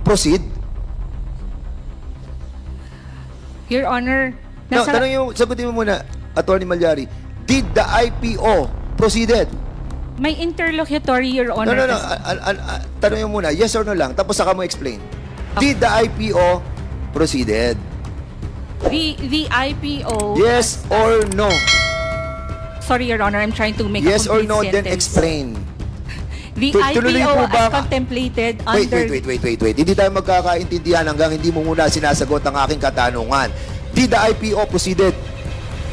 proceed? Your Honor, No, tanong yung, sagutin mo muna, Attorney Malyari. Did the IPO proceeded? may interlocutory, Your Honor. No. Tanong yung muna, yes or no lang, tapos saka mo explain. Did the IPO proceeded? The IPO... Yes or no? Sorry, Your Honor, I'm trying to make Yes a or complete no, sentence. then explain. The Tuloy IPO po ba? as contemplated under... Wait. Hindi tayo magkakaintindihan hanggang hindi mo muna sinasagot ang aking katanungan. Did the IPO proceeded?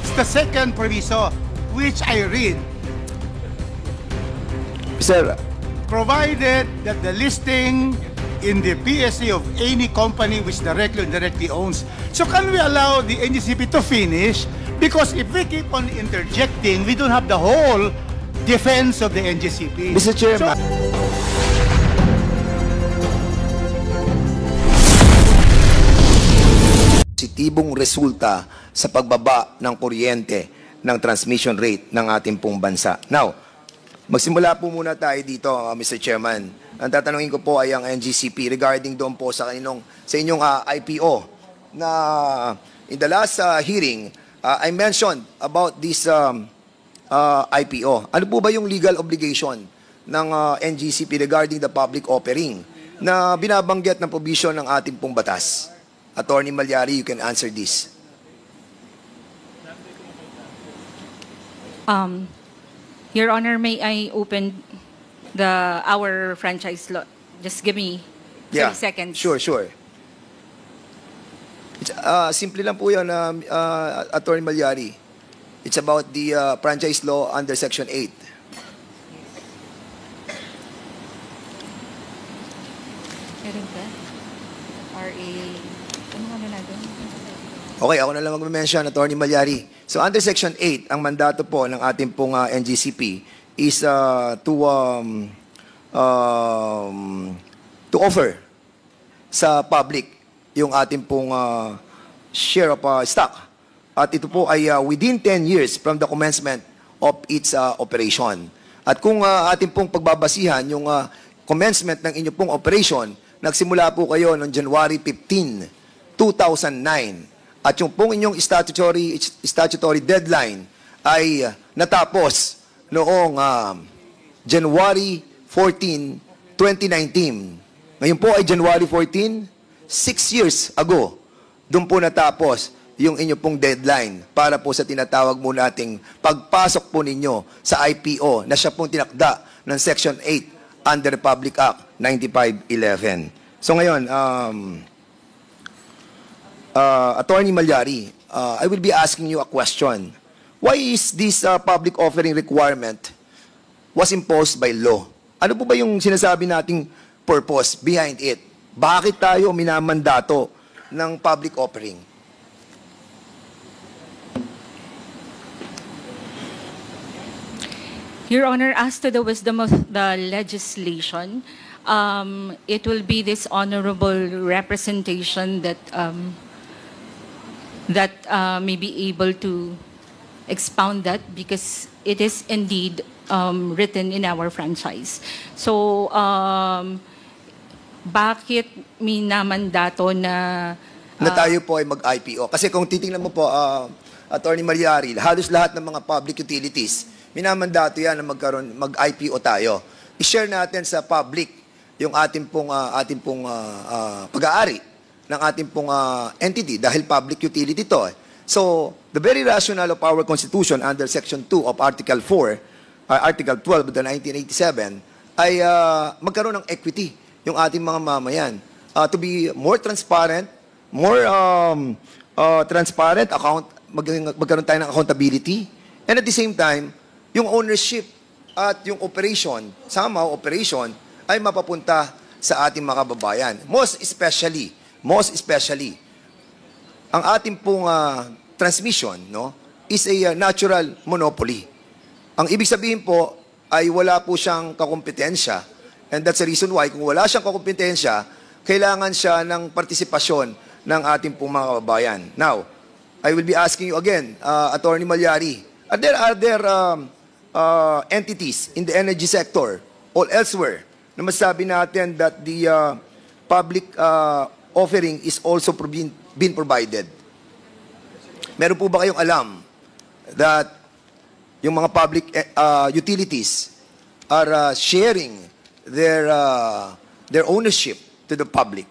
It's the second proviso, which I read. Sir, Provided that the listing in the PSA of any company which directly or indirectly owns. So can we allow the NGCP to finish? Because if we keep on interjecting, we don't have the whole defense of the NGCP. Mr. Chairman. Positibong resulta sa pagbaba ng kuryente ng transmission rate ng ating pong bansa. Now, magsimula po muna tayo dito, Mr. Chairman. Ang tatanungin ko po ay ang NGCP regarding doon po sa inyong IPO na in the last hearing, I mentioned about this IPO. Ano po ba yung legal obligation ng NGCP regarding the public offering na binabanggit ng provision ng ating pong batas? Attorney Malyari, you can answer this. Your Honor, may I open our franchise law? Just give me 30 seconds. Sure. It's, simple lang po yun, Attorney Malyari. It's about the franchise law under Section 8. Meron ka? RA... Ano nga natin? Okay, ako na lang mag-mention, Attorney Malyari. So under Section 8, ang mandato po ng ating pong NGCP is to offer sa public yung ating pong share of stock. At ito po ay within 10 years from the commencement of its operation. At kung ating pong pagbabasihan yung commencement ng inyong pong operation, nagsimula po kayo noong January 15, 2009. At yung pong inyong statutory deadline ay natapos noong January 14, 2019. Ngayon po ay January 14, 6 years ago. Doon po natapos yung inyong pong deadline para po sa tinatawag mo nating pagpasok po ninyo sa IPO na siya pong tinakda ng Section 8 under Republic Act 9511. So ngayon, Attorney Malyari, I will be asking you a question. Why is this public offering requirement was imposed by law? Ano po ba yung sinasabi nating purpose behind it? Bakit tayo minamandato ng public offering? Your Honor, as to the wisdom of the legislation, it will be this honorable representation that may be able to expound that because it is indeed written in our franchise. So, bakit minamandato na tayo po ay mag-IPO? Kasi kung titingnan mo po, Attorney Malyari, halos lahat ng mga public utilities, minamandato yan na mag-IPO tayo. I-share natin sa public yung ating pong pag-aari ng ating pong entity dahil public utility to. So, the very rationale of our Constitution under Section 2 of Article 4, Article 12 of the 1987 ay magkaroon ng equity yung ating mga mamayan. To be more transparent, magkaroon tayo ng accountability, and at the same time, yung ownership at yung operation, somehow operation, ay mapapunta sa ating mga kababayan. Most especially, ang ating pong transmission is a natural monopoly. Ang ibig sabihin po ay wala po siyang kakumpetensya, and that's the reason why kung wala siyang kakumpetensya, kailangan siya ng partisipasyon ng ating pong mga kababayan. Now, I will be asking you again, Attorney Malyari, are there entities in the energy sector or elsewhere na masabi natin that the public offering is also been provided. Meron po ba kayong alam that yung mga public utilities are sharing their ownership to the public?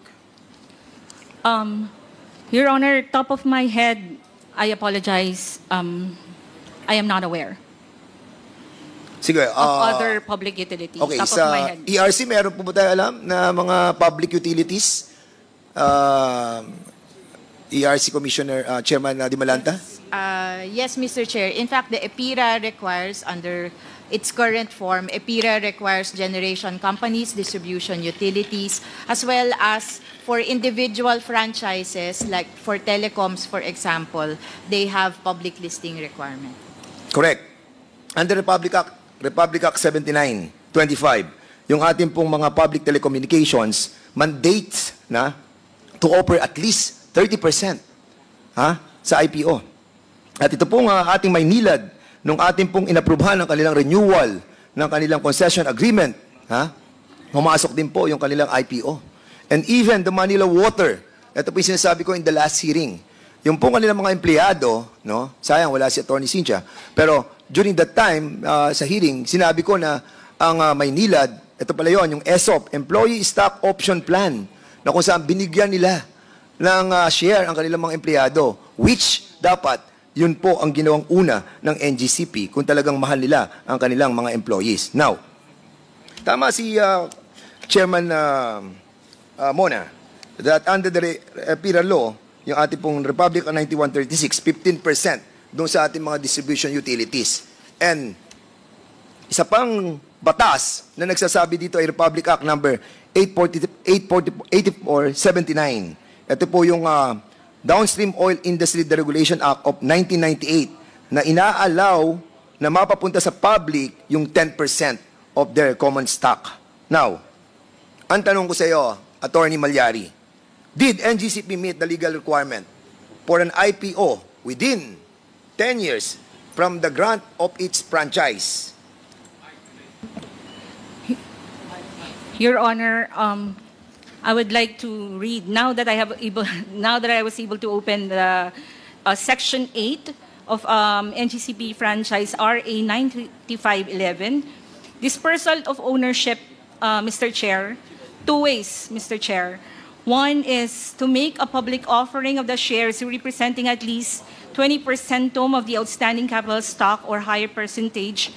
Your Honor, top of my head, I apologize. I am not aware Sige, of other public utilities. okay, Top of my sa head. ERC, meron po ba tayo alam na mga public utilities? ERC Commissioner, Chairman Dimalanta? Yes, Mr. Chair. In fact, the EPIRA requires, under its current form, EPIRA requires generation companies, distribution utilities, as well as for individual franchises, like for telecoms, for example, they have public listing requirement. Correct. Under Republic Act 79-25, yung ating pong mga public telecommunications mandates na to offer at least 30% sa IPO. At ito pong ating Maynilad, nung ating pong inaprubahan ng kanilang renewal ng kanilang concession agreement, pumasok din po yung kanilang IPO. And even the Manila Water, ito po yung sinasabi ko in the last hearing, yung pong kanilang mga empleyado, no? Sayang, wala si Atty. Cynthia, pero during that time, sa hearing, sinabi ko na ang Maynilad, ito pala yun, yung ESOP, Employee Stock Option Plan, na kung saan binigyan nila ng share ang kanilang mga empleyado, which dapat yun po ang ginawang una ng NGCP kung talagang mahal nila ang kanilang mga employees. Now, tama si Chairman Mona that under the EPIRA law, yung ating pong Republic Act 9136, 15% doon sa ating mga distribution utilities. And isa pang batas na nagsasabi dito ay Republic Act number 8479. Ito po yung Downstream Oil Industry Deregulation Act of 1998 na inaalaw na mapapunta sa public yung 10% of their common stock. Now, ang tanong ko sa iyo, Attorney Malyari, did NGCP meet the legal requirement for an IPO within 10 years from the grant of its franchise? Your Honor, I would like to read now that I was able to open the Section 8 of NGCP franchise RA 93511. Dispersal of ownership, Mr. Chair, two ways, Mr. Chair. One is to make a public offering of the shares representing at least 20% of the outstanding capital stock or higher percentage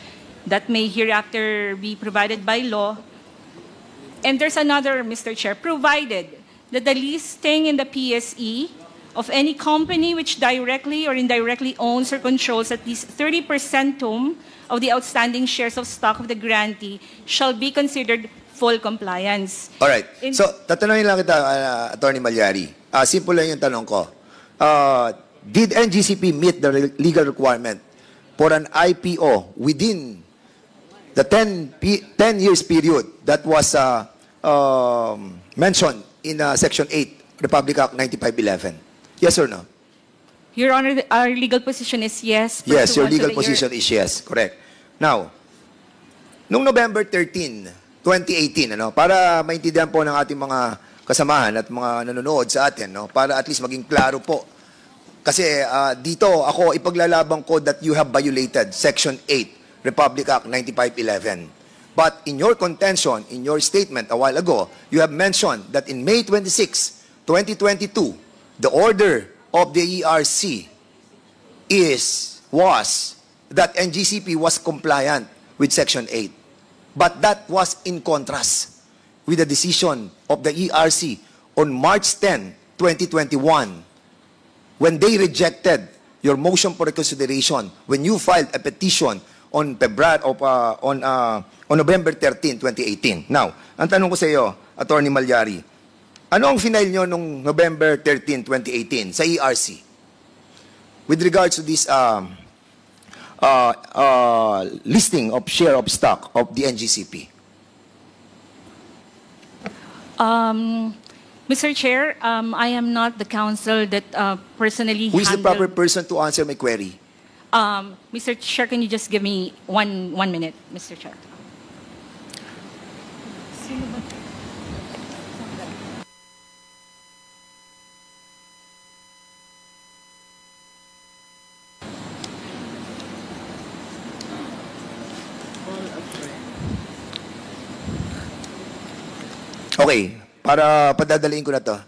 that may hereafter be provided by law. And there's another, Mr. Chair, provided that the listing in the PSE of any company which directly or indirectly owns or controls at least 30% of the outstanding shares of stock of the grantee shall be considered full compliance. All right. So, tatanungin lang kita, Attorney Malyari. Simple lang yung tanong ko. Did NGCP meet the legal requirement for an IPO within the 10 years period that was mentioned in Section 8, Republic Act 9511? Yes or no? Your Honor, our legal position is yes. Yes, your pursuant to legal the- position is yes. Correct. Now, nung November 13, 2018, para maintindihan po ng ating mga kasamahan at mga nanonood sa atin, para at least maging klaro po. Kasi dito ako ipaglalaban ko that you have violated Section 8, Republic Act 9511. But in your contention, in your statement a while ago, you have mentioned that in May 26, 2022, the order of the ERC was that NGCP was compliant with Section 8. But that was in contrast with the decision of the ERC on March 10, 2021, when they rejected your motion for reconsideration when you filed a petition on November 13, 2018. Now, ang tanong ko sa iyo, Attorney Malyari, ano ang final nyo nung November 13, 2018 sa ERC with regards to this listing of share of stock of the NGCP? Mr. Chair, I am not the counsel that personally Who is the proper handled- person to answer my query? Mr. Chair, can you just give me one minute, Mr. Chair? Okay, para padadaliin ko na to.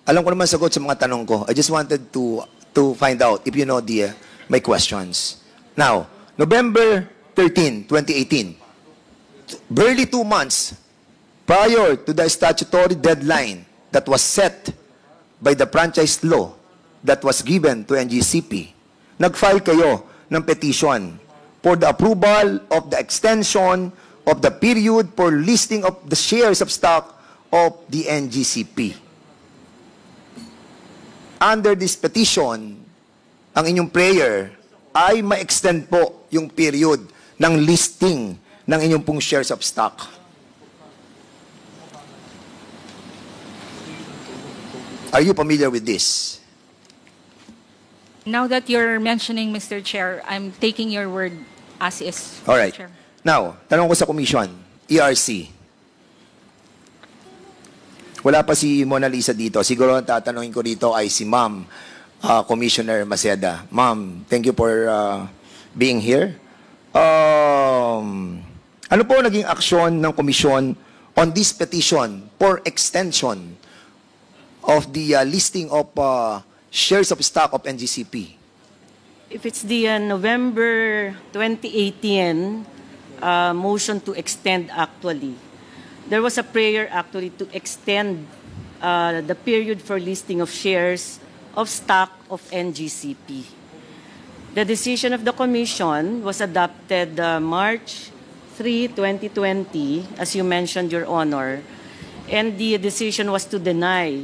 Alam ko naman sagot sa mga tanong ko. I just wanted to find out if you know my questions. Now, November 13, 2018, barely 2 months prior to the statutory deadline that was set by the franchise law that was given to NGCP, nag-file kayo ng petition for the approval of the extension of the period for listing of the shares of stock of the NGCP. Under this petition, ang inyong prayer ay ma-extend po yung period ng listing ng inyong pong shares of stock. Are you familiar with this? Now that you're mentioning, Mr. Chair, I'm taking your word as is. All right. Mr. Chair. Now, tanong ko sa commission, ERC. Wala pa si Mona Lisa dito. Siguro ang tatanungin ko dito ay si Ma'am Commissioner Maceda. Ma'am, thank you for being here. Ano po naging aksyon ng komisyon on this petition for extension of the listing of shares of stock of NGCP? If it's the November 2018 motion to extend actually, there was a prayer actually to extend the period for listing of shares of stock of NGCP. The decision of the Commission was adopted March 3, 2020, as you mentioned, Your Honor, and the decision was to deny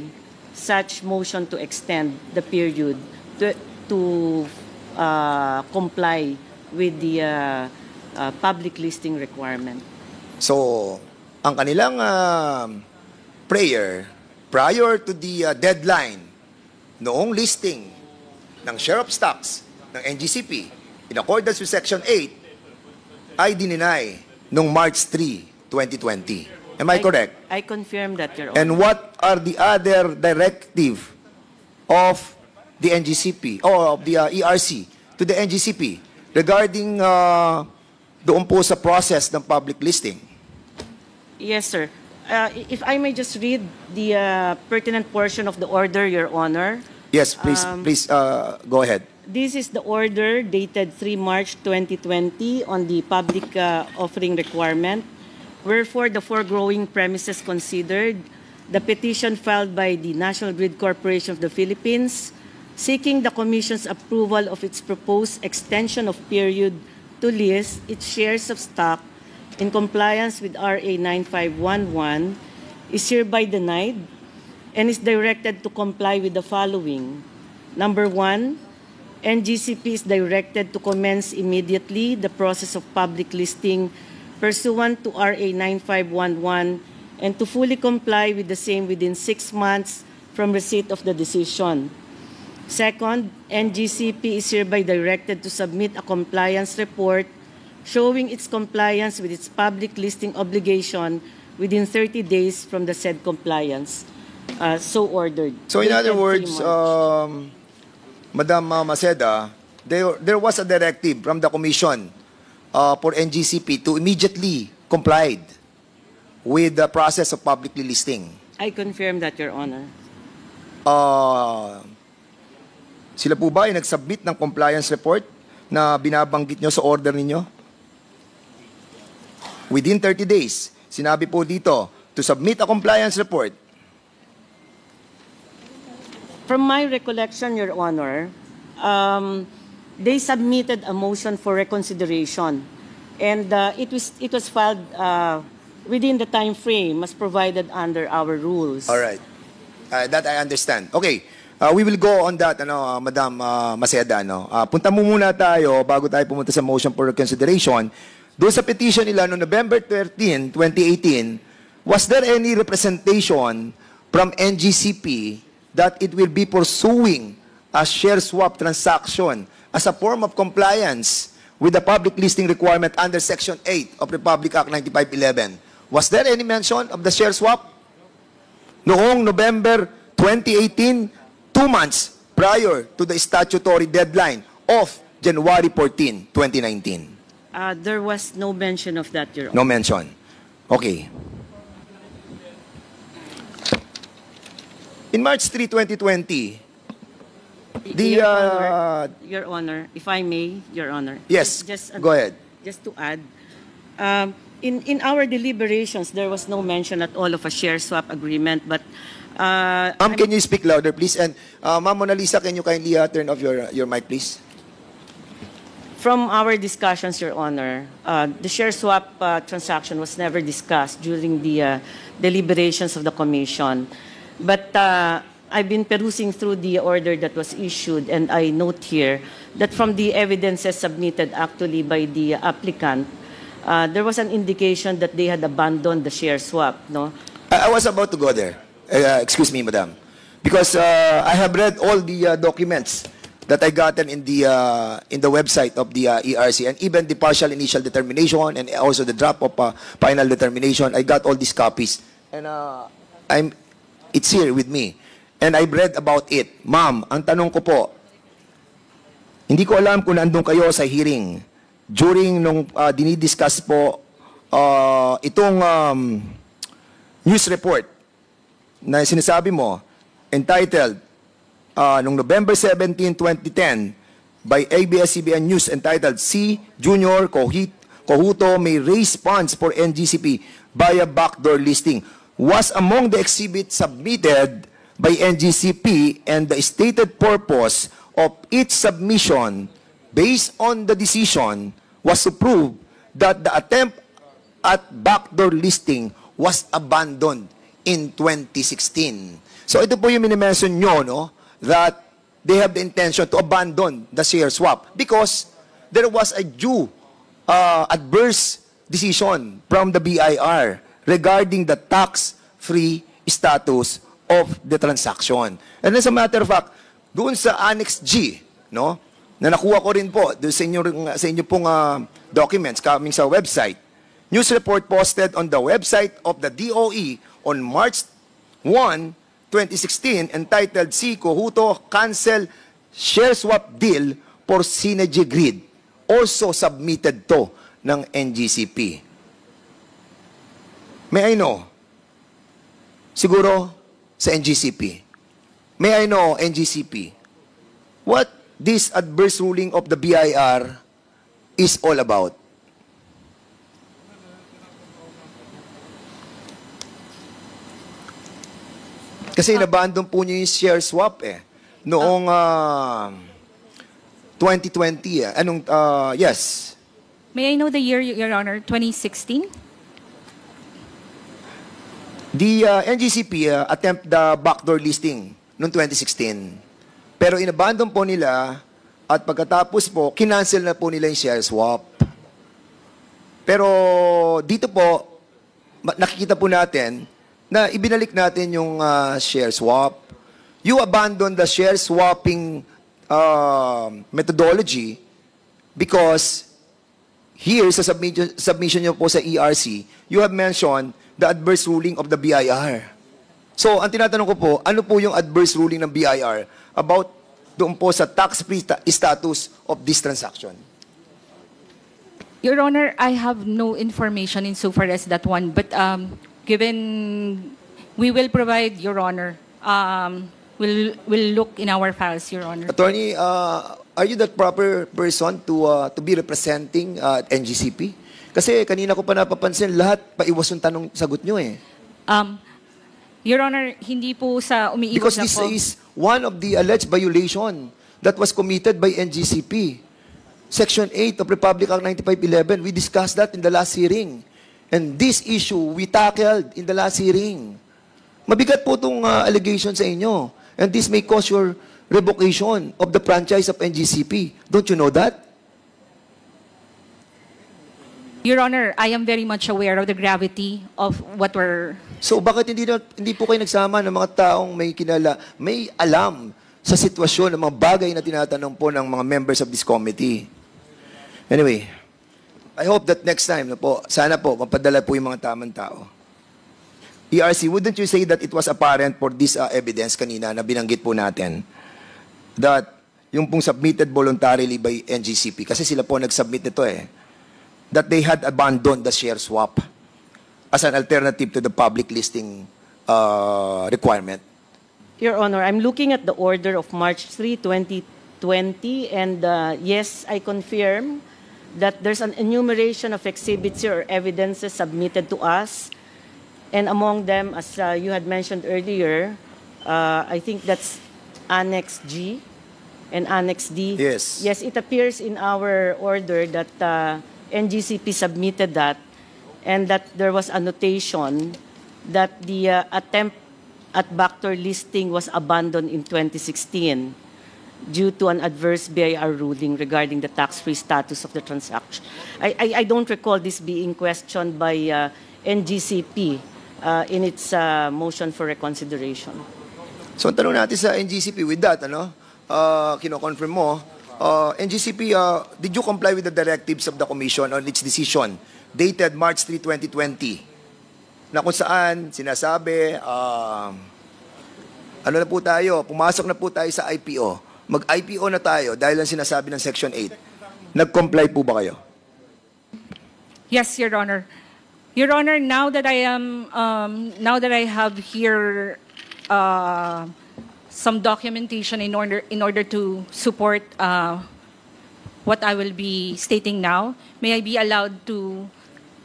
such motion to extend the period to comply with the public listing requirement. So, ang kanilang prayer prior to the deadline noong listing ng share of stocks ng NGCP in accordance with Section 8 ay dininay noong March 3, 2020. Am I correct? I confirm that, Your Honor. And what are the other directive of the NGCP or of the ERC to the NGCP regarding doon po sa process ng public listing? Yes, sir. If I may just read the pertinent portion of the order, Your Honor. Yes, please, go ahead. This is the order dated 3 March 2020 on the public offering requirement. Wherefore, the foregoing premises considered, the petition filed by the National Grid Corporation of the Philippines, seeking the Commission's approval of its proposed extension of period to list its shares of stock in compliance with RA 9511, is hereby denied and is directed to comply with the following. Number 1, NGCP is directed to commence immediately the process of public listing pursuant to RA 9511 and to fully comply with the same within 6 months from receipt of the decision. Second, NGCP is hereby directed to submit a compliance report showing its compliance with its public listing obligation within 30 days from the said compliance. So ordered. So in other Dated 3 words, March. Madam Maceda, there was a directive from the Commission for NGCP to immediately comply with the process of publicly listing. I confirm that, Your Honor. Sila po ba ay nag-submit ng compliance report na binabanggit nyo sa order ninyo? Within 30 days, sinabi po dito, to submit a compliance report. From my recollection, Your Honor, they submitted a motion for reconsideration, and it was filed within the time frame as provided under our rules. All right. That I understand. Okay. We will go on that, Madam Maceda. Punta mo muna tayo bago tayo pumunta sa motion for reconsideration. Doon sa petition nila noong November 13, 2018, was there any representation from NGCP that it will be pursuing a share swap transaction as a form of compliance with the public listing requirement under Section 8 of Republic Act 9511? Was there any mention of the share swap? Noong November 2018, 2 months prior to the statutory deadline of January 14, 2019. There was no mention of that, Your Honor. No mention. Okay. In March 3, 2020, Your Honor, if I may, Your Honor. yes, go ahead. Just to add, in our deliberations, there was no mention at all of a share swap agreement, but Ma'am, can you speak louder, please? And Ma'am Mona Lisa, can you kindly turn off your mic, please? from our discussions, Your Honor, the share swap transaction was never discussed during the deliberations of the Commission. But I've been perusing through the order that was issued, and I note here that from the evidences submitted actually by the applicant, there was an indication that they had abandoned the share swap, no? I was about to go there. Excuse me, Madam. Because I have read all the documents that I gotten in the website of the ERC, and even the partial initial determination and also the draft of final determination. I got all these copies. And it's here with me. And I've read about it. Ma'am, ang tanong ko po, hindi ko alam kung nandun kayo sa hearing. During nung dinidiscuss po itong news report na sinasabi mo, entitled, noong November 17, 2010, by ABS-CBN News, entitled, C. Junior Cojuto may raise funds for NGCP via backdoor listing, was among the exhibits submitted by NGCP, and the stated purpose of its submission based on the decision was to prove that the attempt at backdoor listing was abandoned in 2016. So ito po yung minimension nyo, no? That they have the intention to abandon the share swap because there was a due adverse decision from the BIR regarding the tax-free status of the transaction. And as a matter of fact, doon sa Annex G, no, na nakuha ko rin po doon sa inyo pong documents coming sa website, news report posted on the website of the DOE on March 1, 2016, entitled C. Cojuto Cancel Share Swap Deal for Synergy Grid, also submitted to ng NGCP. May I know? Siguro sa NGCP. May I know, NGCP, what this adverse ruling of the BIR is all about? Kasi inabandon po niyo yung share swap noong 2020 yes. May I know the year, Your Honor? 2016? The NGCP attempt the backdoor listing noong 2016. Pero inabandon po nila at pagkatapos po, kinancel na po nila yung share swap. Pero dito po, nakikita po natin na ibinalik natin yung share swap. You abandon the share swapping methodology because here sa submission nyo po sa ERC, you have mentioned the adverse ruling of the BIR. So, ang tinatanong ko po, ano po yung adverse ruling ng BIR about doon po sa tax-free status of this transaction? Your Honor, I have no information insofar as that one, but given we will provide, Your Honor, we'll look in our files, Your Honor. Attorney, are you the proper person to be representing NGCP? Kasi kanina ko pa napapansin, lahat paiwas yung tanong sagot nyo Your Honor, hindi po sa umiiwas because na this po. is one of the alleged violation that was committed by NGCP. Section 8 of Republic Act 9511, we discussed that in the last hearing. And this issue, we tackled in the last hearing. Mabigat po itong allegation sa inyo. And this may cause your revocation of the franchise of NGCP. Don't you know that? Your Honor, I am very much aware of the gravity of what we're... So bakit hindi po kayo nagsama ng mga taong may alam sa sitwasyon ng mga bagay na tinatanong po ng mga members of this committee? Anyway, I hope that next time na po, sana po, mapadala po yung mga tamang tao. ERC, wouldn't you say that it was apparent for this evidence kanina na binanggit po natin that yung pong submitted voluntarily by NGCP, kasi sila po nag-submit nito that they had abandoned the share swap as an alternative to the public listing requirement. Your Honor, I'm looking at the order of March 3, 2020, and yes, I confirm that there's an enumeration of exhibits or evidences submitted to us, and among them, as you had mentioned earlier, I think that's Annex G and Annex D. Yes. Yes, it appears in our order that NGCP submitted that, and that there was a notation that the attempt at backdoor listing was abandoned in 2016 due to an adverse BIR ruling regarding the tax-free status of the transaction. I don't recall this being questioned by NGCP in its motion for reconsideration. So, ang tanong natin sa NGCP with that, kino-confirm mo, NGCP, did you comply with the directives of the Commission on its decision dated March 3, 2020, na kung saan sinasabi, ano na po tayo, pumasok na po tayo sa IPO, mag-IPO na tayo dahil lang sinasabi ng Section 8. Nag-comply po ba kayo? Yes, Your Honor. Your Honor, now that I have here some documentation in order to support what I will be stating now, may I be allowed to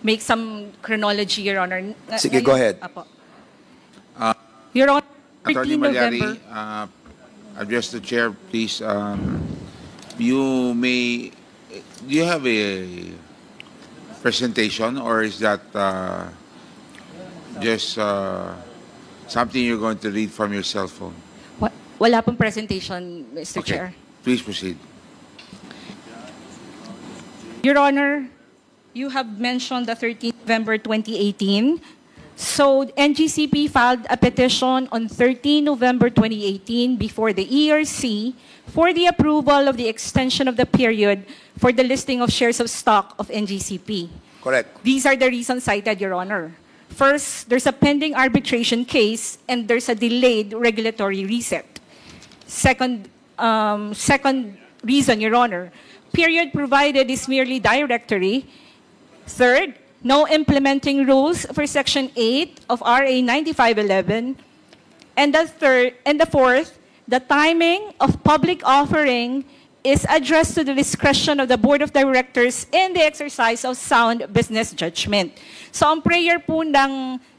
make some chronology, Your Honor? Sige, go ahead. Apo. Your Honor, Attorney 13 Malyari, November. address the chair, please. Do you have a presentation, or is that just something you're going to read from your cell phone? Wala pong presentation, Mr. Chair. Please proceed. Your Honor, you have mentioned the 13th November 2018. So NGCP filed a petition on 13 November 2018 before the ERC for the approval of the extension of the period for the listing of shares of stock of NGCP. Correct. These are the reasons cited, Your Honor. First, there's a pending arbitration case and there's a delayed regulatory reset. Second reason, Your Honor, period provided is merely directory. Third, no implementing rules for Section 8 of RA 9511. And the fourth, the timing of public offering is addressed to the discretion of the Board of Directors in the exercise of sound business judgment. So ang prayer po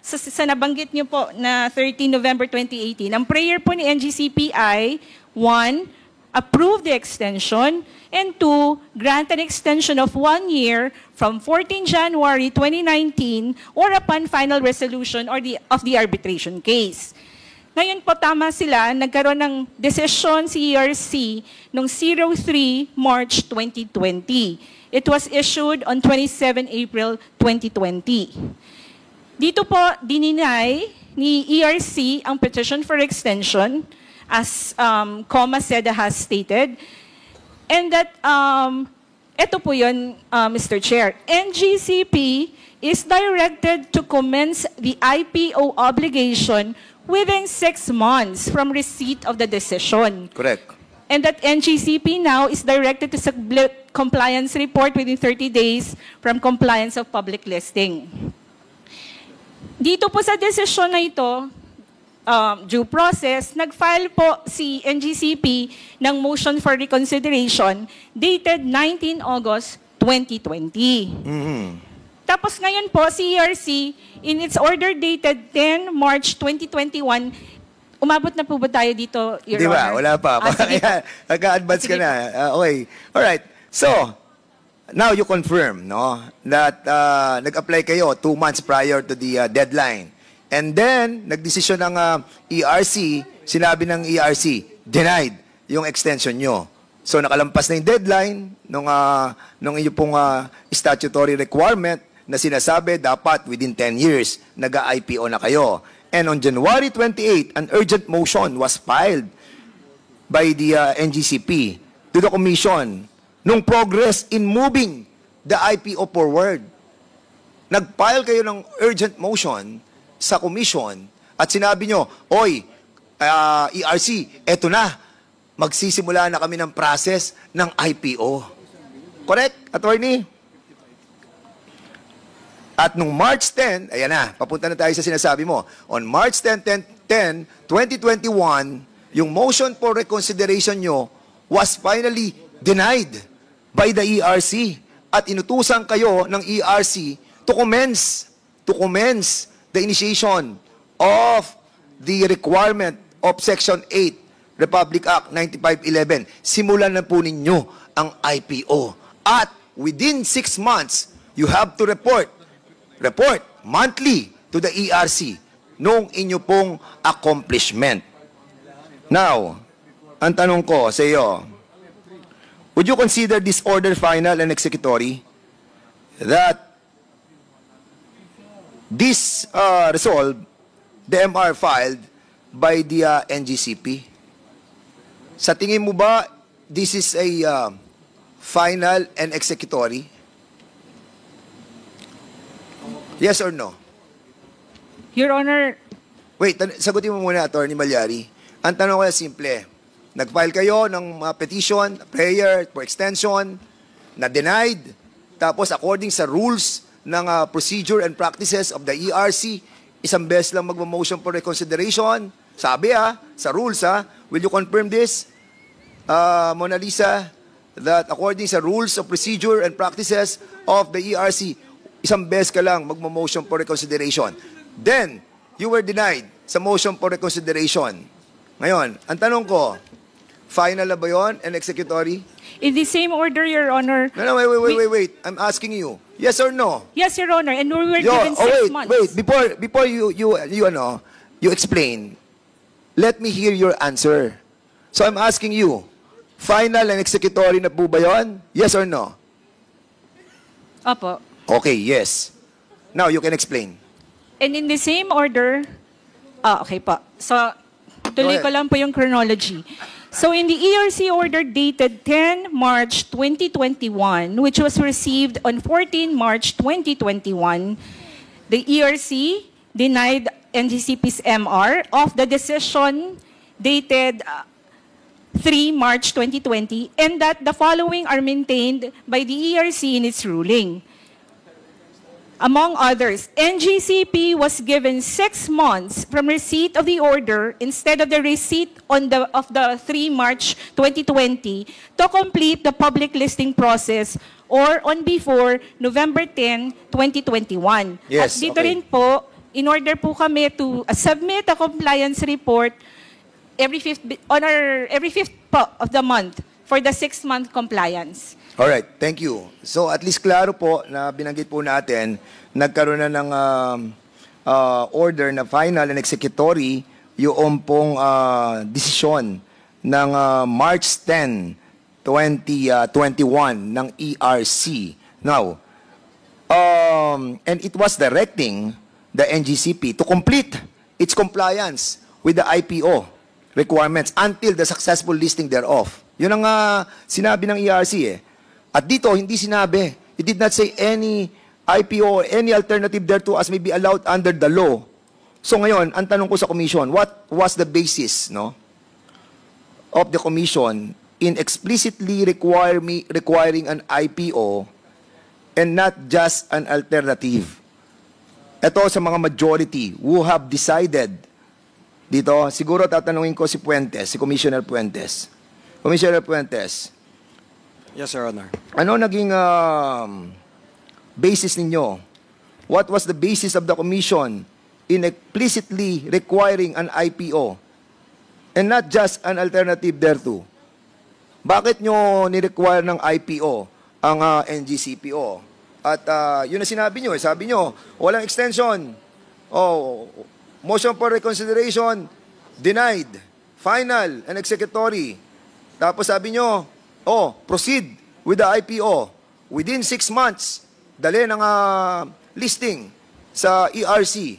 sa nabanggit niyo po na 13 November 2018, ang prayer po ni NGCP ay 1, approve the extension, and 2, grant an extension of 1 year from 14 January 2019 or upon final resolution of the arbitration case. Ngayon po, tama sila, nagkaroon ng desisyon si ERC noong 03 March 2020. It was issued on 27 April 2020. Dito po, dininay ni ERC ang petition for extension, as Coma Seda has stated, and that, ito po yun, Mr. Chair, NGCP is directed to commence the IPO obligation within 6 months from receipt of the decision. Correct. And that NGCP now is directed to submit compliance report within 30 days from compliance of public listing. Dito po sa desisyon na ito, due process, nag-file po si NGCP ng motion for reconsideration dated 19 August 2020. Tapos ngayon po, si ERC, in its order dated 10 March 2021, umabot na po ba tayo dito, Your Di ba? Honor? Wala pa. Sige po. Nag-advance ka Sige na. Okay. Alright. So, now you confirm, no, that nag-apply kayo 2 months prior to the deadline. And then, nagdesisyon ng ERC, sinabi ng ERC, denied yung extension nyo. So, nakalampas na yung deadline nung inyo pong statutory requirement na sinasabi dapat within 10 years, nag-IPO na kayo. And on January 28, an urgent motion was filed by the NGCP to the Commission nung progress in moving the IPO forward. Nag-file kayo ng urgent motion sa Commission at sinabi nyo, oy, ERC, eto na, magsisimula na kami ng process ng IPO. Correct, Attorney? At nung March 10, ayan na, papunta na tayo sa sinasabi mo. On March 10, 10, 2021, yung motion for reconsideration nyo was finally denied by the ERC. At inutusan kayo ng ERC to commence the initiation of the requirement of Section 8, Republic Act 9511. Simulan na po ninyo ang IPO. At within 6 months, you have to report monthly to the ERC nung inyo pong accomplishment. Now, ang tanong ko sa iyo, would you consider this order final and executory that this resolve, the MR filed by the NGCP? Sa tingin mo ba, this is a final and executory? Yes or no? Your Honor, Wait, sagutin mo muna, Attorney Malyari. Ang tanong ko ay simple. Nag-file kayo ng petition, prayer for extension, na denied, tapos according sa rules ng procedure and practices of the ERC, isang beses lang magmo-motion for reconsideration. Sabi sa rules will you confirm this, Mona Lisa, that according sa rules of procedure and practices of the ERC, isang beses ka lang magmo-motion for reconsideration. Then, you were denied sa motion for reconsideration. Ngayon, ang tanong ko, final na ba yun and executory? in the same order, Your Honor. No, wait. I'm asking you. Yes or no? Yes, Your Honor, and we were given 6 months. Wait. Before you explain, let me hear your answer. So I'm asking you, final and executory na po ba yun? Yes or no? Opo. Okay, yes. Now you can explain. And in the same order, okay po. So, tuloy ko lang po yung chronology. So, in the ERC order dated 10 March 2021, which was received on 14 March 2021, the ERC denied NGCP's MR of the decision dated 3 March 2020, and that the following are maintained by the ERC in its ruling. Among others, NGCP was given 6 months from receipt of the order instead of the receipt of the 3 March 2020 to complete the public listing process or on before November 10, 2021. Yes, At dito okay. rin po, in order po kami to submit a compliance report every fifth po of the month for the 6-month compliance. Alright, thank you. So at least klaro po na binanggit po natin, nagkaroon na ng order na final and executory yung pong desisyon ng March 10, 2021 ng ERC. Now, and it was directing the NGCP to complete its compliance with the IPO requirements until the successful listing thereof. Yun ang sinabi ng ERC eh. At dito, hindi sinabi. It did not say any IPO or any alternative thereto as may be allowed under the law. So ngayon, ang tanong ko sa Commission, what was the basis of the Commission in explicitly requiring an IPO and not just an alternative? Ito sa mga majority who have decided dito, siguro tatanungin ko si Puentes, si Commissioner Puentes. Commissioner Puentes, Yes, Your Honor. ano naging basis ninyo? What was the basis of the Commission in explicitly requiring an IPO and not just an alternative thereto? Bakit nyo ni-require ng IPO ang NGCPO? At yun na sinabi nyo. Sabi nyo, walang extension. Motion for reconsideration, denied. Final and executory. Tapos sabi nyo, proceed with the IPO. Within 6 months, dali ng listing sa ERC.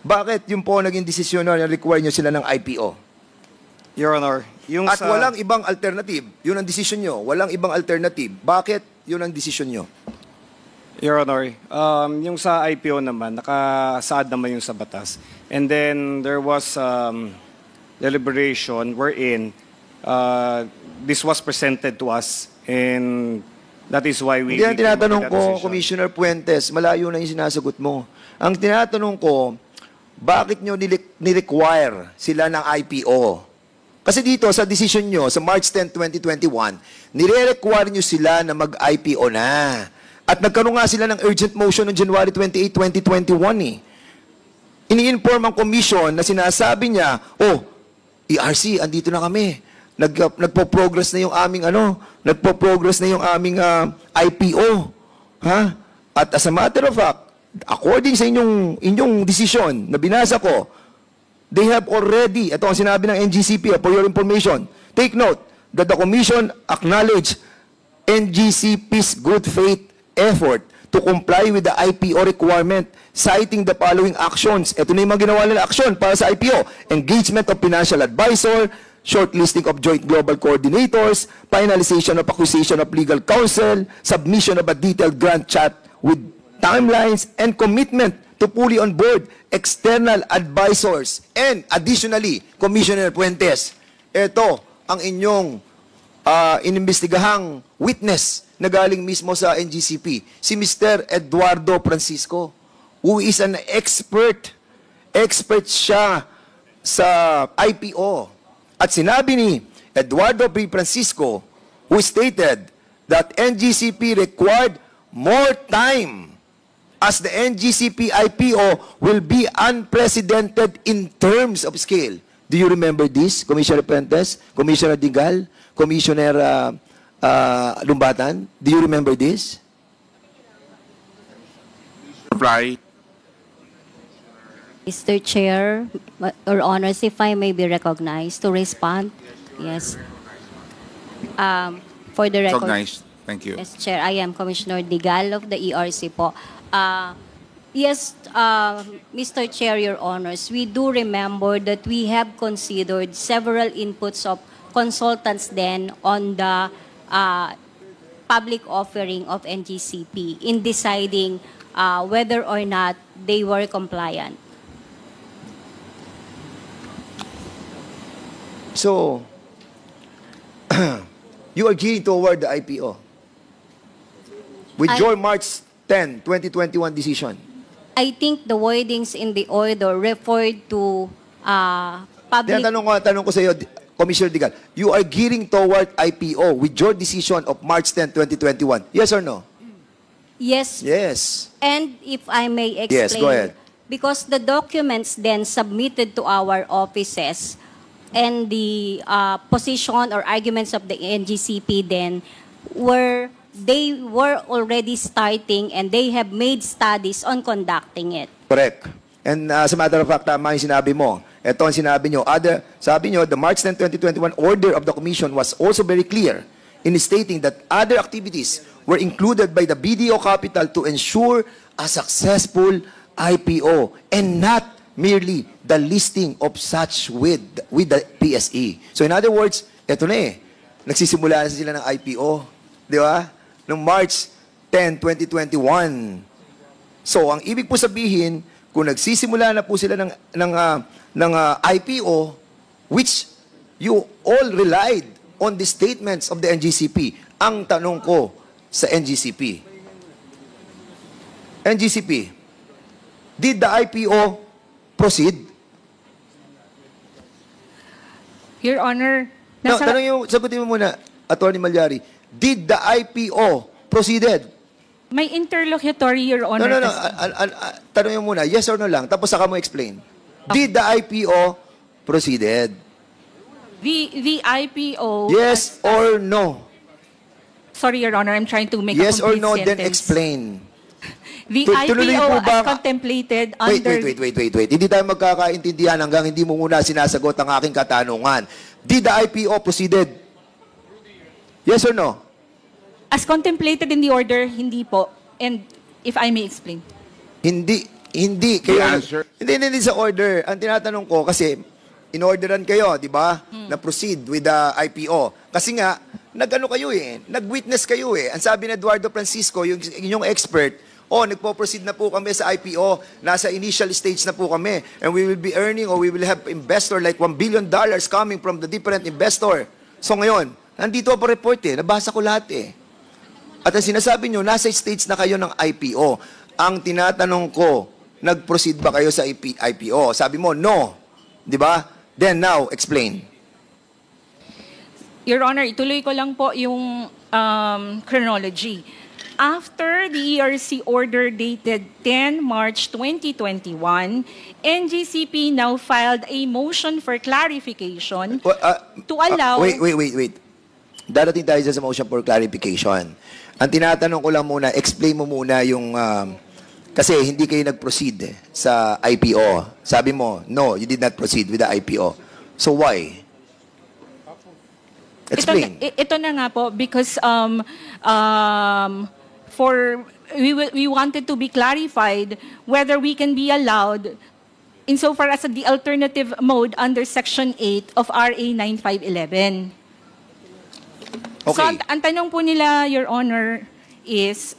Bakit yun po naging desisyon na require nyo sila ng IPO? Your Honor, yung At walang ibang alternative. Yun ang desisyon nyo. Walang ibang alternative. Bakit yun ang desisyon nyo? Your Honor, yung sa IPO naman, nakasaad naman yung sa batas. And then there was deliberation wherein this was presented to us and that is why we... Hindi ang tinatanong that ko, decision. Commissioner Puentes, malayo na yung sinasagot mo. Ang tinatanong ko, bakit nyo nirequire sila ng IPO? Kasi dito, sa decision nyo, sa March 10, 2021, nire-require nyo sila na mag-IPO na. At nagkaroon nga sila ng urgent motion noong January 28, 2021 eh. Ini-inform ang commission na sinasabi niya, oh, ERC, andito na kami. Nagpo-progress na yung aming nagpo-progress na yung aming IPO. Ha? At as a matter of fact, according sa inyong decision na binasa ko, they have already, ito ang sinabi ng NGCP, for your information, take note that the Commission acknowledged NGCP's good faith effort to comply with the IPO requirement, citing the following actions. Ito na yung mga ginawa nila action para sa IPO. Engagement of financial advisor, shortlisting of joint global coordinators, finalization of acquisition of legal counsel, submission of a detailed grant chat with timelines, and commitment to fully onboard external advisors. And additionally, Commissioner Puentes, ito ang inyong inimbestigahang witness na galing mismo sa NGCP, si Mr. Eduardo Francisco, who is an expert. Expert siya sa IPO. At sinabi ni Eduardo P. Francisco, who stated that NGCP required more time as the NGCP IPO will be unprecedented in terms of scale. Do you remember this, Commissioner Puentes, Commissioner Digal, Commissioner Lumbatan? Do you remember this? Reply. Mr. Chair, Your Honors, if I may be recognized to respond. Yes. For the record. Recognized. Thank you. Yes, Chair. I am Commissioner Digal of the ERC po. Yes, Mr. Chair, Your Honors, we do remember that we have considered several inputs of consultants then on the public offering of NGCP in deciding whether or not they were compliant. So, you are gearing toward the IPO with your March 10, 2021 decision. I think the wordings in the order referred to public... Tanong ko sa iyo, Commissioner Digal, you are gearing toward IPO with your decision of March 10, 2021. Yes or no? Yes. Yes. And if I may explain... Yes, go ahead. Because the documents then submitted to our offices and the position or arguments of the NGCP then they were already starting and they have made studies on conducting it. Correct. And as a matter of fact, tama yung sinabi mo. Ito ang sinabi nyo. Sabi nyo, the March 10, 2021 order of the Commission was also very clear in stating that other activities were included by the BDO Capital to ensure a successful IPO and not merely the listing of such with the PSE. So in other words, eto na eh. Nagsisimula na sila ng IPO. Di ba? Noong March 10, 2021. So ang ibig po sabihin, kung nagsisimula na po sila ng IPO, which you all relied on the statements of the NGCP, ang tanong ko sa NGCP, did the IPO proceed? Your Honor, No, tanong yung, sagutin mo muna, Attorney Malyari. Did the IPO proceeded? may interlocutory, Your Honor. No. Tanong yung muna, yes or no lang, tapos saka mo explain. Did the IPO proceeded? The IPO... Yes or no? Sorry, Your Honor, I'm trying to make Yes a or complete no, sentence. then explain. The Tuloy IPO po ba- as contemplated under... Wait. Hindi tayo magkakaintindihan hanggang hindi mo muna sinasagot ang aking katanungan. Did the IPO proceeded? Yes or no? As contemplated in the order, hindi po. And if I may explain. Hindi. The answer. Hindi sa order. Ang tinatanong ko, kasi in-orderan kayo, di ba? Na proceed with the IPO. Kasi nga, nag-ano kayo eh, nag-witness kayo eh. Ang sabi ni Eduardo Francisco, yung inyong expert, nagpo-proceed na po kami sa IPO, nasa initial stage na po kami, and we will be earning or we will have investor like $1 billion coming from the different investor. So ngayon, nandito po report eh, nabasa ko lahat eh. At ang sinasabi nyo, nasa stage na kayo ng IPO. Ang tinatanong ko, nag-proceed ba kayo sa IPO? Sabi mo, no. Di ba? Then now, explain. Your Honor, ituloy ko lang po yung chronology. After the ERC order dated 10 March 2021, NGCP now filed a motion for clarification to allow... Wait. Darating tayo sa motion for clarification. Ang tinatanong ko lang muna, explain mo muna yung... kasi hindi kayo nag-proceed sa IPO. Sabi mo, no, you did not proceed with the IPO. So why? Explain. Ito na nga po, because we wanted to be clarified whether we can be allowed insofar as the alternative mode under Section 8 of RA 9511. Okay. So, ang tanong po nila, Your Honor, is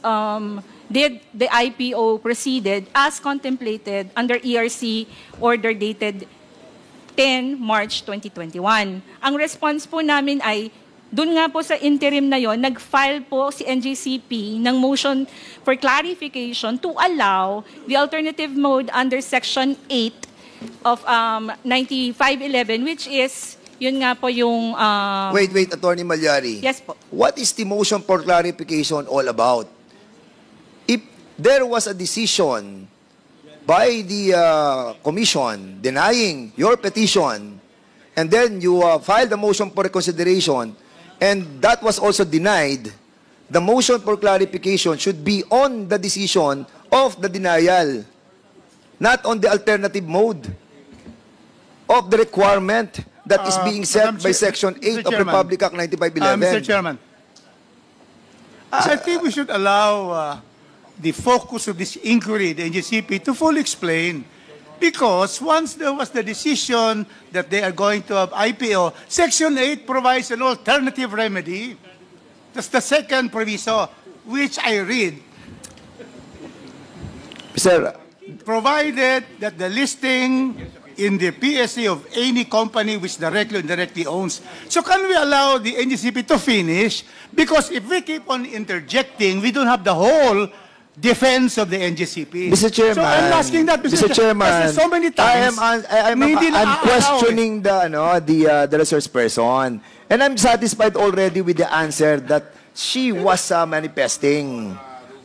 did the IPO proceeded as contemplated under ERC order dated 10 March 2021? Ang response po namin ay, doon nga po sa interim na yon, nag-file po si NGCP ng motion for clarification to allow the alternative mode under Section 8 of 9511, which is, yun nga po yung... Wait, Attorney Malyari. Yes po. What is the motion for clarification all about? If there was a decision by the commission denying your petition, and then you filed a motion for reconsideration, and that was also denied, the motion for clarification should be on the decision of the denial, not on the alternative mode of the requirement that is being set by Section 8 of Republic Act 9511. Mr. Chairman, I think we should allow the focus of this inquiry, the NGCP, to fully explain. Because once there was the decision that they are going to have IPO, Section 8 provides an alternative remedy. That's the second proviso, which I read. Sir, Provided that the listing in the PSA of any company which directly or indirectly owns. So can we allow the NGCP to finish? Because if we keep on interjecting, we don't have the whole defense of the NGCP. Mr. Chairman, so I'm asking that, Mr. Chairman, kasi so many times, I'm questioning the resource person, and I'm satisfied already with the answer that she was manifesting.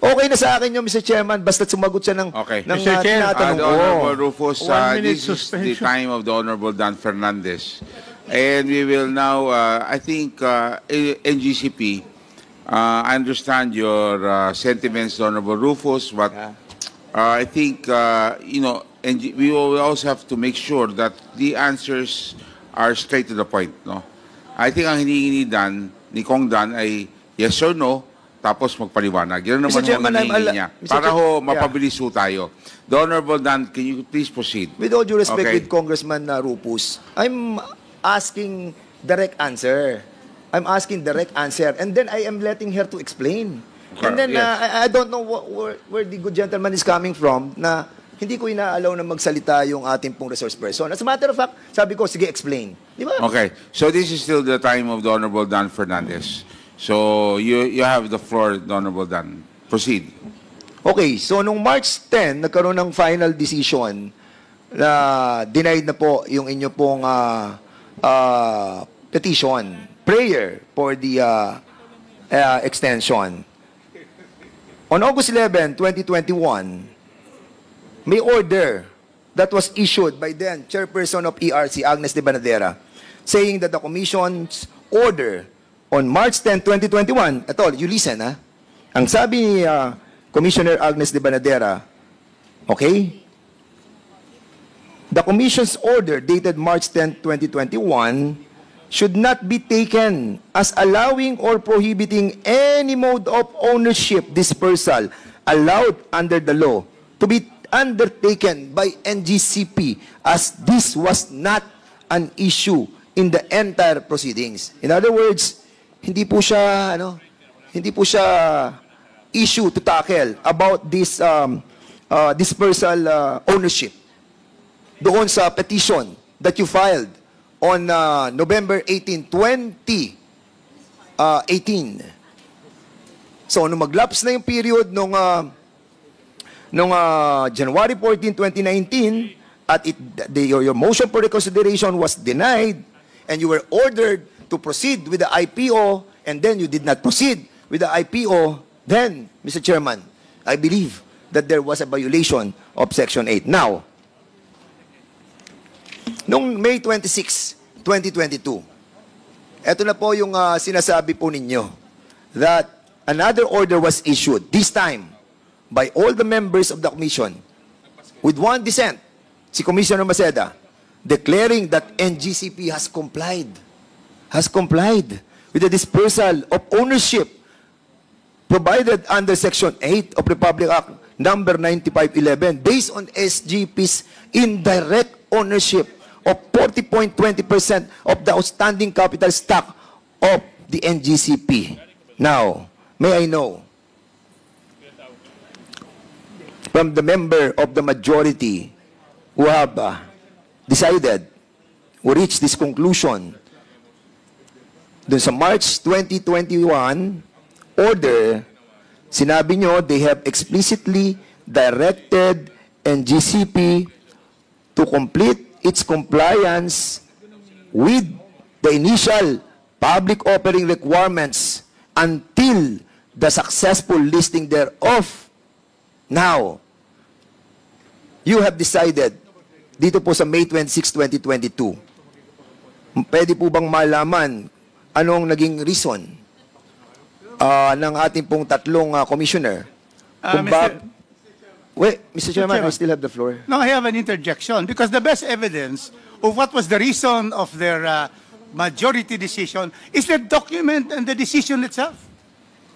Okay na sa akin yun, Mr. Chairman, basta sumagot siya ng Mr. Chair, tinatanong the ko. Honorable Rufus, 1 minute this is the suspension. time of the Honorable Dan Fernandez. And we will now, I think, NGCP, I understand your sentiments, Honorable Rufus, but I think, we will also have to make sure that the answers are straight to the point. No? I think ang hinihingi ni Kong Dan ay yes or no, tapos magpaliwanag. Yan naman ang hinihingi niya. Para mapabilis ho tayo. The Honorable Dan, can you please proceed? With all due respect Okay. with Congressman Rupus, I'm asking direct answer. I'm asking direct answer. And then I am letting her to explain. And then Yes. I don't know where the good gentleman is coming from na hindi ko inaalaw na magsalita yung ating pong resource person. As a matter of fact, sabi ko, sige, explain. Di ba? Okay. So this is still the time of the Honorable Dan Fernandez. So you have the floor, the Honorable Dan. Proceed. Okay, so nung March 10, nagkaroon ng final decision na denied na po yung inyo pong petition, prayer for the extension. On August 11, 2021, may order that was issued by then Chairperson of ERC, Agnes de Banadera, saying that the Commission's order on March 10, 2021, ito, you listen, ha? Ang sabi ni Commissioner Agnes de Banadera, okay? The Commission's order dated March 10, 2021 should not be taken as allowing or prohibiting any mode of ownership dispersal allowed under the law to be undertaken by NGCP as this was not an issue in the entire proceedings. In other words, hindi po siya issue to tackle about this dispersal ownership doon sa petition that you filed on November 18, 2018. So, nung maglapse na yung period nung Noong January 14, 2019, at your motion for reconsideration was denied, and you were ordered to proceed with the IPO, and then you did not proceed with the IPO, then, Mr. Chairman, I believe that there was a violation of Section 8. Now, noong May 26, 2022, eto na po yung sinasabi po ninyo that another order was issued, this time, by all the members of the commission, with one dissent, si Commissioner Maceda, declaring that NGCP has complied with the dispersal of ownership provided under Section 8 of Republic Act number 9511 based on SGP's indirect ownership of 40.20% of the outstanding capital stock of the NGCP. Now, may I know from the member of the majority who have decided, who reached this conclusion, dun sa March 2021 order, sinabi nyo, they have explicitly directed NGCP to complete its compliance with the initial public offering requirements until the successful listing thereof. Now, you have decided, dito po sa May 26, 2022, pwede po bang malaman anong naging reason ng ating pong tatlong commissioner? Wait, Mr. Chairman, I still have the floor. No, I have an interjection because the best evidence of what was the reason of their majority decision is the document and the decision itself.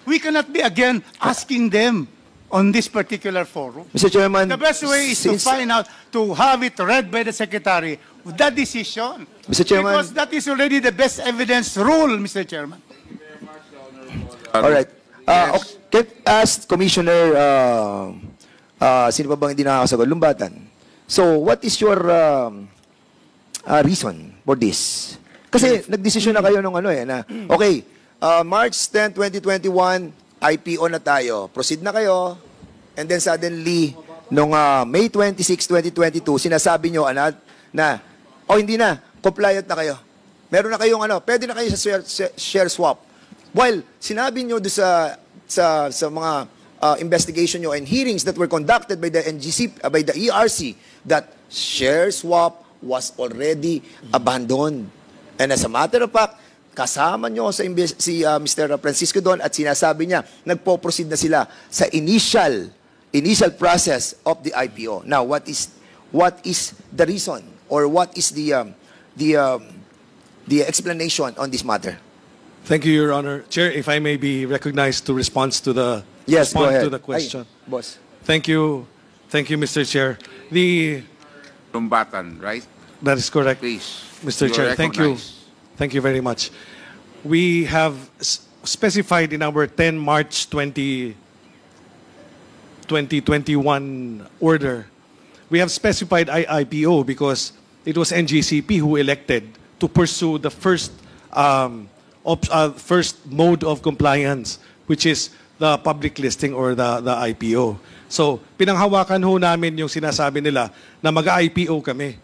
We cannot be again asking them on this particular forum. Mr. Chairman, the best way is to find out, to have it read by the Secretary, that decision. Mr. Chairman, because that is already the best evidence rule, Mr. Chairman. All right. Yes. Can I ask Commissioner, sino pa bang hindi nakakasagot? Lumbatan. So, what is your reason for this? Kasi nagdesisyon na kayo nung na, okay, March 10, 2021, IPO na tayo. Proceed na kayo. And then suddenly, nung May 26, 2022, sinasabi nyo na, hindi na, compliant na kayo. Meron na kayong pwede na kayo sa share swap. While sinabi nyo doon sa mga investigation nyo and hearings that were conducted by the NGC, by the ERC, that share swap was already abandoned. And as a matter of fact, kasama nyo si Mr. Francisco doon at sinasabi niya, nagpo-proceed na sila sa initial process of the IPO. Now, what is the reason or what is the explanation on this matter? Thank you, Your Honor. Chair, if I may be recognized to respond to the go ahead. to the question. Ay, boss. Thank you, Mr. Chair. Lumbatan, right? That is correct, Please. Mr. Chair. Thank you. Thank you very much. We have specified in our 10 March 2021 order, we have specified IPO because it was NGCP who elected to pursue the first mode of compliance, which is the public listing or the IPO. So, pinanghawakan ho namin yung sinasabi nila na mag-IPO kami.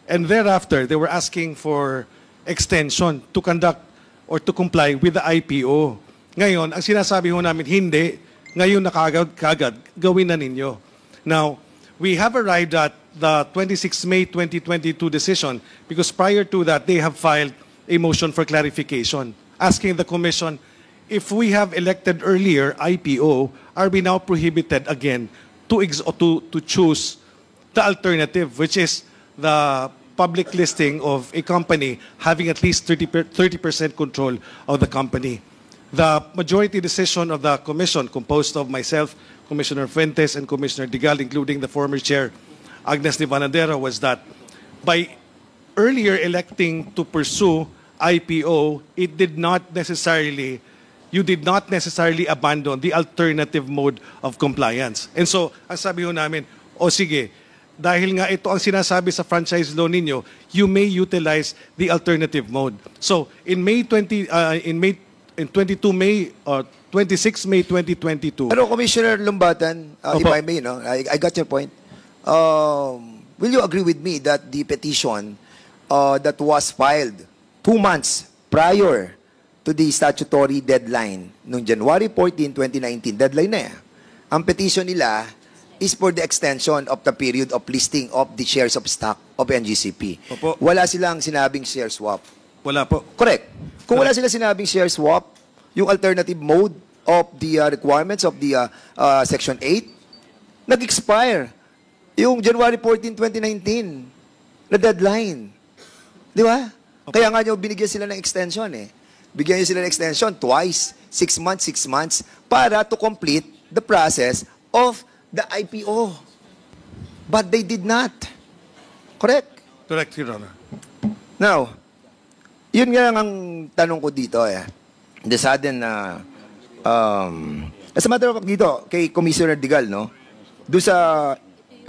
And thereafter, they were asking for extension to conduct or to comply with the IPO. Ngayon, ang sinasabi ho namin, hindi. Ngayon na kagad, gawin na ninyo. Now, we have arrived at the 26 May 2022 decision because prior to that, they have filed a motion for clarification, asking the Commission, if we have elected earlier IPO, are we now prohibited again to choose the alternative, which is the public listing of a company having at least 30% control of the company. The majority decision of the Commission, composed of myself, Commissioner Fuentes, and Commissioner Digal, including the former chair, Agnes de Vanadero, was that by earlier electing to pursue IPO, you did not necessarily abandon the alternative mode of compliance. And so, ang sabi ho namin, sige, dahil nga ito ang sinasabi sa franchise law ninyo, you may utilize the alternative mode. So, in May in 22 May or 26 May 2022. Pero Commissioner Lumbatan, if Opo. I may, no, I got your point. Will you agree with me that the petition that was filed 2 months prior to the statutory deadline noong January 14, 2019, deadline na ang petition nila is for the extension of the period of listing of the shares of stock of NGCP. Opo. Wala silang sinabing share swap. Wala po. Correct. Kung wala sila sinabing share swap, yung alternative mode of the requirements of the Section 8, nag-expire yung January 14, 2019 na deadline. Di ba? Okay. Kaya nga nyo binigyan sila ng extension eh. Bigyan nyo sila ng extension twice, 6 months, para to complete the process of the IPO. But they did not. Correct? Correct, Your Honor. Now, yun nga ang tanong ko dito eh. The sudden as a matter of fact dito, kay Commissioner Digal, no? Doon sa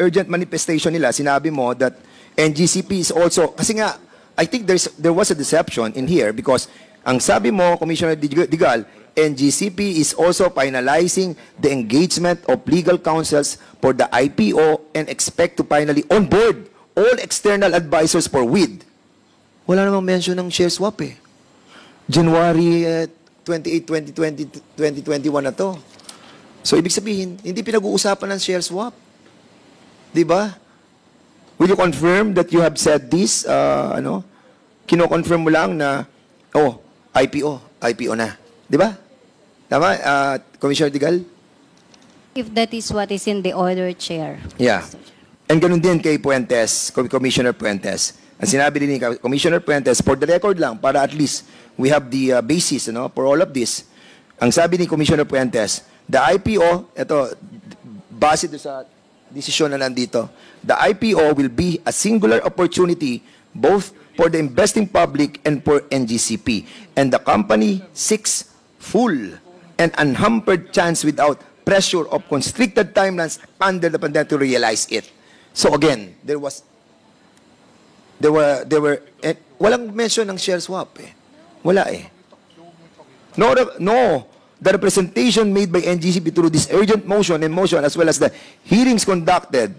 urgent manifestation nila, sinabi mo that NGCP is also, kasi nga, I think there was a deception in here because ang sabi mo, Commissioner Digal, NGCP is also finalizing the engagement of legal counsels for the IPO and expect to finally onboard all external advisors for WID. Wala namang mention ng share swap eh. January 28, 2020, 2021 na to. So, ibig sabihin, hindi pinag-uusapan ng share swap. Di ba? Will you confirm that you have said this? Kino-confirm mo lang na, IPO na. Di ba? Tama, Commissioner Digal? If that is what is in the order, Chair. Yeah. And ganun din kay Puentes, Commissioner Puentes. Ang sinabi din ni Commissioner Puentes, for the record lang, para at least we have the basis for all of this. Ang sabi ni Commissioner Puentes, the IPO, ito, base doon sa desisyon na nandito, the IPO will be a singular opportunity both for the investing public and for NGCP. And the company seeks full and unhampered chance without pressure of constricted timelines under the pandemic to realize it. So again, there were walang mention ng share swap eh. Wala eh. No, the representation made by NGCP through this urgent motion as well as the hearings conducted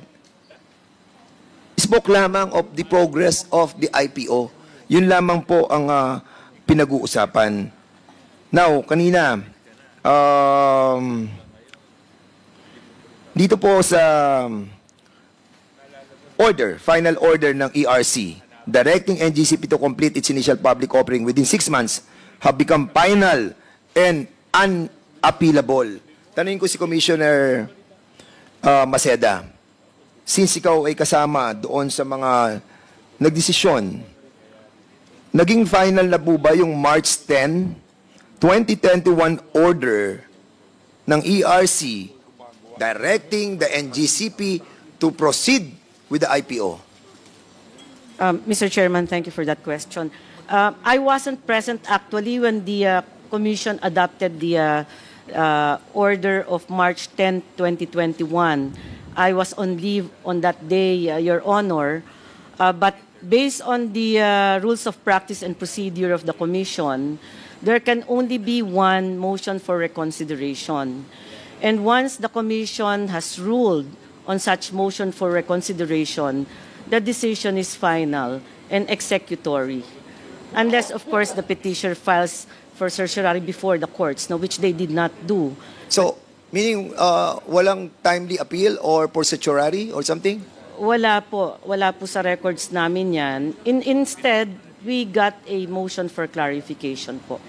spoke lamang of the progress of the IPO. Yun lamang po ang pinag-uusapan. Now, kanina, dito po sa final order ng ERC, directing NGCP to complete its initial public offering within 6 months have become final and unappealable. Tanungin ko si Commissioner Maceda, since ikaw ay kasama doon sa mga nagdesisyon, naging final na po ba yung March 10, 2021 order ng ERC directing the NGCP to proceed with the IPO? Mr. Chairman, thank you for that question. I wasn't present actually when the Commission adopted the order of March 10, 2021. I was on leave on that day, Your Honor. But based on the rules of practice and procedure of the Commission, there can only be one motion for reconsideration. And once the Commission has ruled on such motion for reconsideration, the decision is final and executory. Unless, of course, the petitioner files for certiorari before the courts, which they did not do. So, meaning walang timely appeal or for certiorari or something? Wala po sa records namin yan. Instead, we got a motion for clarification po.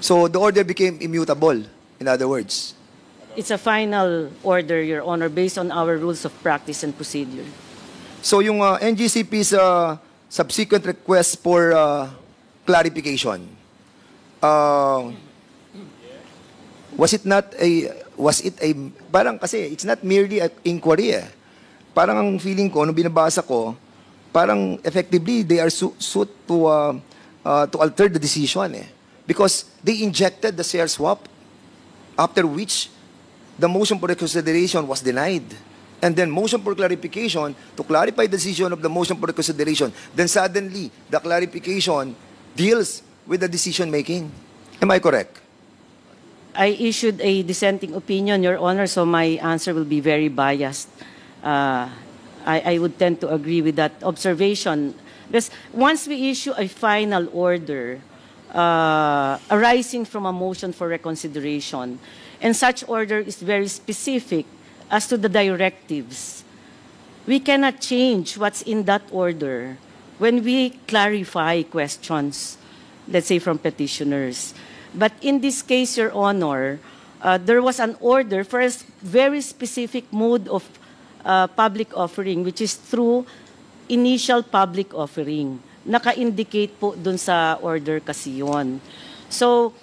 So, the order became immutable, in other words? It's a final order, Your Honor, based on our rules of practice and procedure. So, yung NGCP's subsequent request for clarification, was it a, parang kasi, it's not merely an inquiry eh. Parang ang feeling ko, nung binabasa ko, parang effectively, they are suit to alter the decision eh. Because they injected the share swap, after which the motion for reconsideration was denied. And then motion for clarification, to clarify the decision of the motion for reconsideration, then suddenly, the clarification deals with the decision making. Am I correct? I issued a dissenting opinion, Your Honor, so my answer will be very biased. I would tend to agree with that observation. Because once we issue a final order arising from a motion for reconsideration, and such order is very specific as to the directives, we cannot change what's in that order when we clarify questions, let's say from petitioners. But in this case, Your Honor, there was an order for a very specific mode of public offering, which is through initial public offering. Naka-indicate po dun sa order kasi yun. So,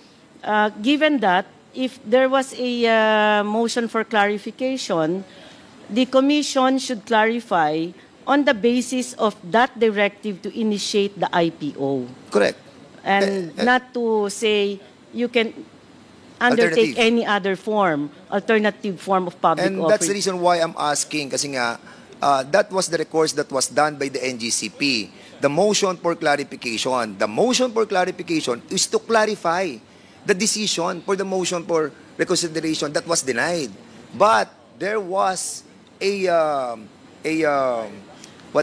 given that, if there was a motion for clarification, the Commission should clarify on the basis of that directive to initiate the IPO. Correct. And not to say you can undertake Alternative. any other form, alternative form of public And offering. that's the reason why I'm asking, kasi nga, that was the recourse that was done by the NGCP. The motion for clarification. The motion for clarification is to clarify the decision for the motion for reconsideration that was denied. But there was what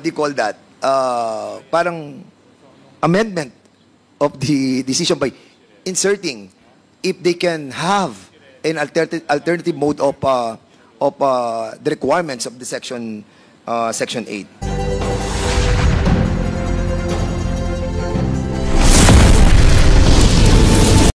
do you call that? Parang amendment of the decision by inserting if they can have an alternative mode of the requirements of the section 8.